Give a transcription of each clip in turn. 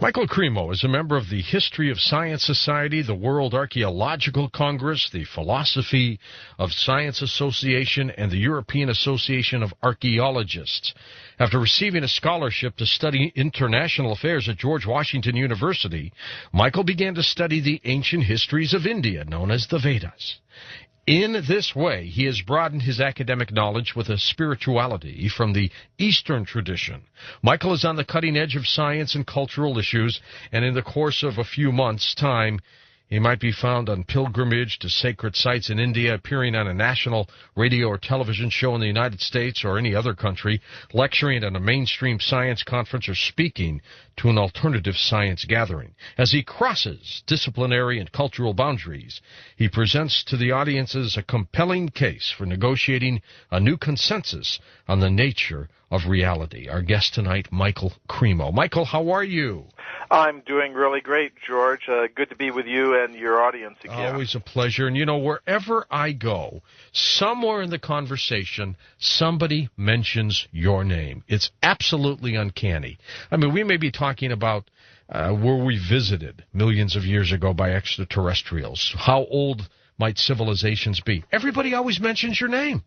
Michael Cremo is a member of the History of Science Society, the World Archaeological Congress, the Philosophy of Science Association, and the European Association of Archaeologists. After receiving a scholarship to study international affairs at George Washington University, Michael began to study the ancient histories of India, known as the Vedas. In this way, he has broadened his academic knowledge with a spirituality from the Eastern tradition. Michael is on the cutting edge of science and cultural issues, and in the course of a few months' time, he might be found on pilgrimage to sacred sites in India, appearing on a national radio or television show in the United States or any other country, lecturing at a mainstream science conference, or speaking to an alternative science gathering. As he crosses disciplinary and cultural boundaries, he presents to the audiences a compelling case for negotiating a new consensus on the nature of reality. Our guest tonight, Michael Cremo. Michael, how are you? I'm doing really great, George. Good to be with you and your audience again. Always a pleasure. And, you know, wherever I go, somewhere in the conversation, somebody mentions your name. It's absolutely uncanny. I mean, we may be talking about were we visited millions of years ago by extraterrestrials? How old might civilizations be? Everybody always mentions your name.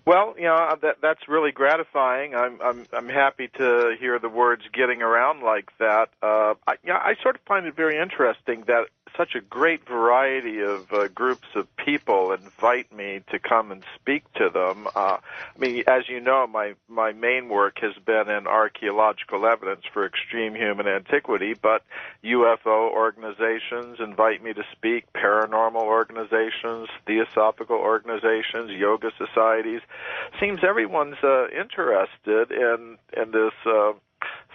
Well, you know, that's really gratifying. I'm happy to hear the words getting around like that. I sort of find it very interesting that such a great variety of groups of people invite me to come and speak to them. I mean, as you know, my main work has been in archaeological evidence for extreme human antiquity, but UFO organizations invite me to speak, paranormal organizations, theosophical organizations, yoga societies. Seems everyone's interested in this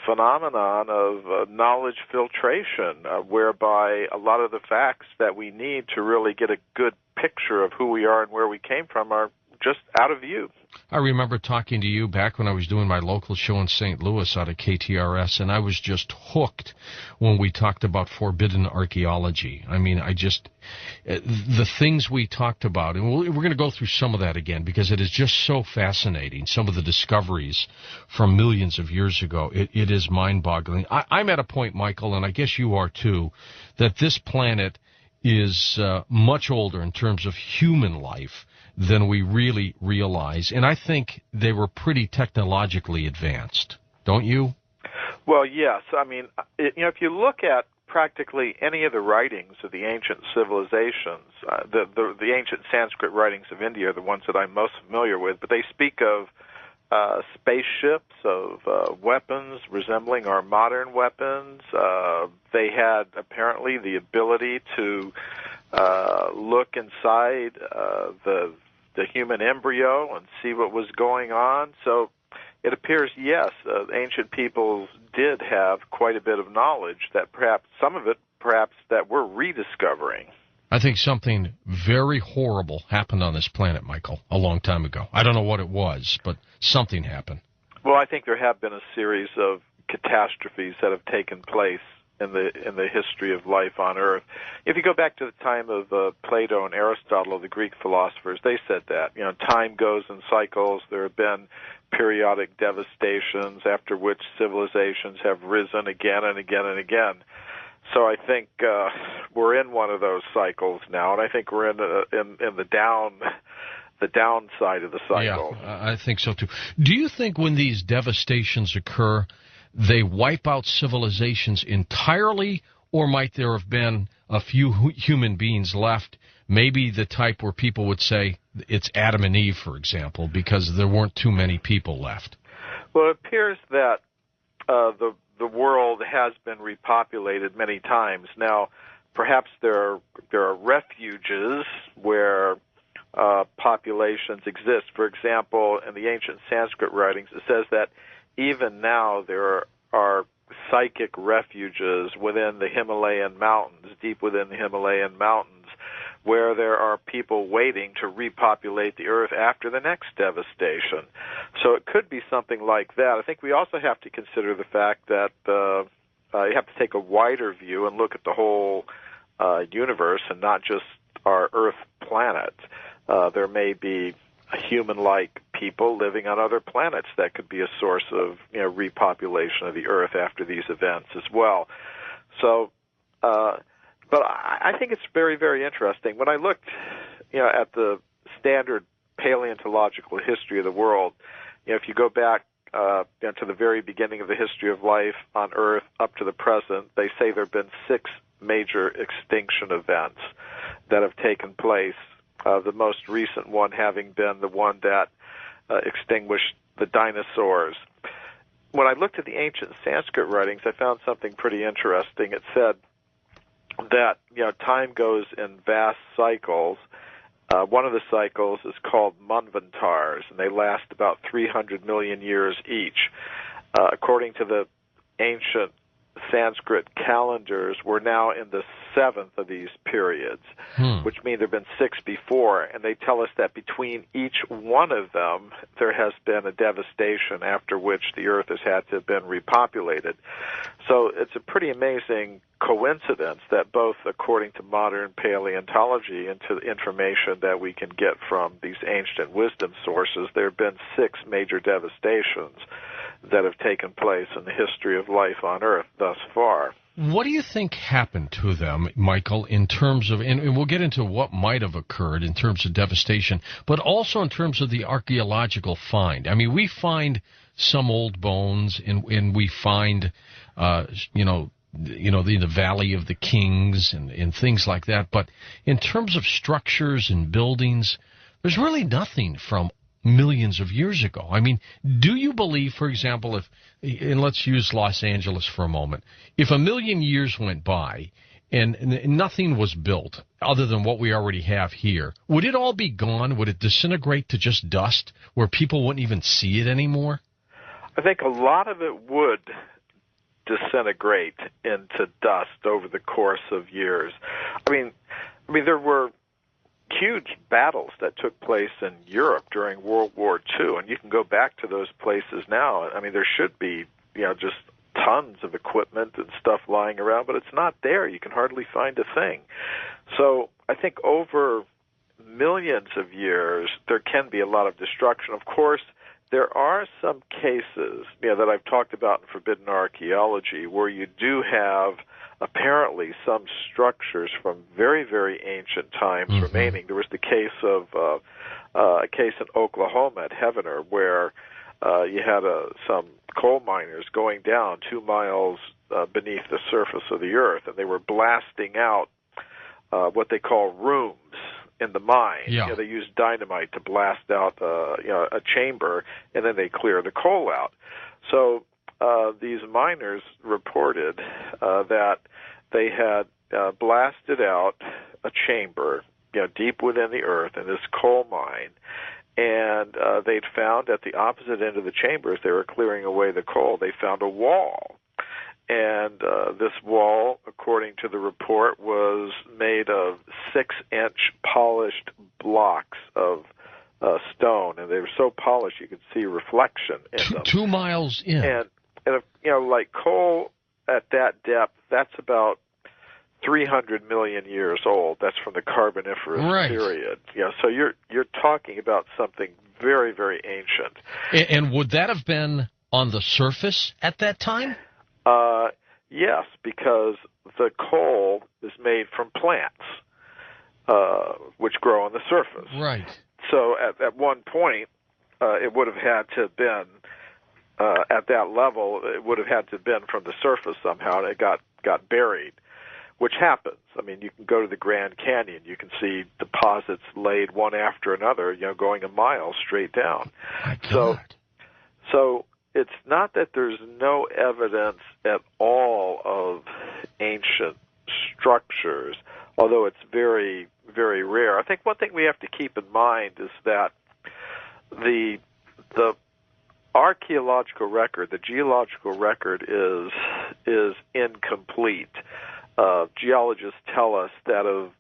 phenomenon of knowledge filtration, whereby a lot of the facts that we need to really get a good picture of who we are and where we came from are just out of view. I remember talking to you back when I was doing my local show in St. Louis out of KTRS, and I was just hooked when we talked about forbidden archaeology. I mean, the things we talked about, and we're going to go through some of that again because it is just so fascinating, some of the discoveries from millions of years ago. It is mind-boggling. I'm at a point, Michael, and I guess you are too, that this planet is much older in terms of human life than we really realize. And I think they were pretty technologically advanced, don't you? Well, yes. I mean, if you look at practically any of the writings of the ancient civilizations, the ancient Sanskrit writings of India are the ones that I'm most familiar with, but they speak of spaceships, of weapons resembling our modern weapons. They had apparently the ability to look inside the human embryo and see what was going on. So it appears, yes, ancient peoples did have quite a bit of knowledge that perhaps some of it, that we're rediscovering. I think something very horrible happened on this planet, Michael, a long time ago. I don't know what it was, but something happened. Well, I think there have been a series of catastrophes that have taken place in the history of life on Earth. If you go back to the time of Plato and Aristotle, the Greek philosophers, they said that, you know, time goes in cycles. There have been periodic devastations after which civilizations have risen again and again and again. So I think we're in one of those cycles now, and I think we're in the downside of the cycle. Yeah, I think so too. Do you think when these devastations occur, they wipe out civilizations entirely, or might there have been a few human beings left, maybe the type where people would say it's Adam and Eve, for example, because there weren't too many people left? Well, it appears that the world has been repopulated many times. Now, perhaps there are refuges where populations exist. For example, in the ancient Sanskrit writings, it says that even now there are psychic refuges within the Himalayan mountains, deep within the Himalayan mountains, where there are people waiting to repopulate the earth after the next devastation. So it could be something like that. I think we also have to consider the fact that you have to take a wider view and look at the whole universe and not just our Earth planet. There may be human-like people living on other planets that could be a source of repopulation of the Earth after these events as well. So, but I think it's very, very interesting. When I looked, at the standard paleontological history of the world, if you go back to the very beginning of the history of life on Earth up to the present, they say there have been 6 major extinction events that have taken place, the most recent one having been the one that extinguished the dinosaurs. When I looked at the ancient Sanskrit writings, I found something pretty interesting. It said that time goes in vast cycles. One of the cycles is called manvantars, and they last about 300 million years each. According to the ancient Sanskrit calendars, we're now in the 7th of these periods, which means there have been 6 before, and they tell us that between each one of them, there has been a devastation after which the Earth has had to have been repopulated. So it's a pretty amazing coincidence that both according to modern paleontology and to the information that we can get from these ancient wisdom sources, there have been 6 major devastations that have taken place in the history of life on Earth thus far. What do you think happened to them, Michael, in terms of, and we'll get into what might have occurred in terms of devastation, but also in terms of the archaeological find? I mean, we find some old bones, and we find, in the Valley of the Kings and things like that. But in terms of structures and buildings, there's really nothing from millions of years ago. I mean, do you believe, for example, and let's use Los Angeles for a moment, if 1 million years went by and nothing was built other than what we already have here, would it all be gone? Would it disintegrate to just dust where people wouldn't even see it anymore? I think a lot of it would disintegrate into dust over the course of years. I mean, there were huge battles that took place in Europe during World War II, and you can go back to those places now. I mean, there should be, just tons of equipment and stuff lying around, but it's not there. You can hardly find a thing. So I think over millions of years, there can be a lot of destruction. Of course, there are some cases, that I've talked about in Forbidden Archaeology where you do have apparently some structures from very, very ancient times remaining. There was the case of a case in Oklahoma at Heavener where you had some coal miners going down 2 miles beneath the surface of the earth, and they were blasting out what they call rooms in the mine. Yeah. They use dynamite to blast out a chamber, and then they clear the coal out. So these miners reported that they had blasted out a chamber, deep within the earth in this coal mine, and they'd found at the opposite end of the chamber, as they were clearing away the coal, they found a wall. And this wall, according to the report, was made of 6-inch polished blocks of stone, and they were so polished you could see reflection in them. 2 miles in. And if, like coal at that depth, that's about 300 million years old. That's from the Carboniferous period. So you're talking about something very, very ancient. And would that have been on the surface at that time? Yes, because the coal is made from plants, which grow on the surface. Right. So at one point, it would have had to have been, at that level, it would have had to have been from the surface somehow, and it got buried, which happens. I mean, you can go to the Grand Canyon. You can see deposits laid one after another, going a mile straight down. My God. So it's not that there's no evidence at all of ancient structures, although it's very, very rare. I think one thing we have to keep in mind is that the archaeological record, the geological record is incomplete. Geologists tell us that of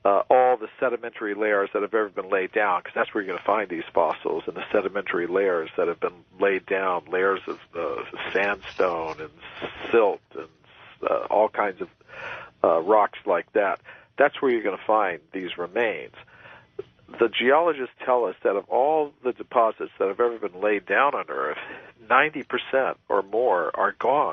all the sedimentary layers that have ever been laid down, because that's where you're going to find these fossils, in the sedimentary layers that have been laid down, layers of sandstone and silt and all kinds of rocks like that. That's where you're going to find these remains. the geologists tell us that of all the deposits that have ever been laid down on Earth, 90% or more are gone.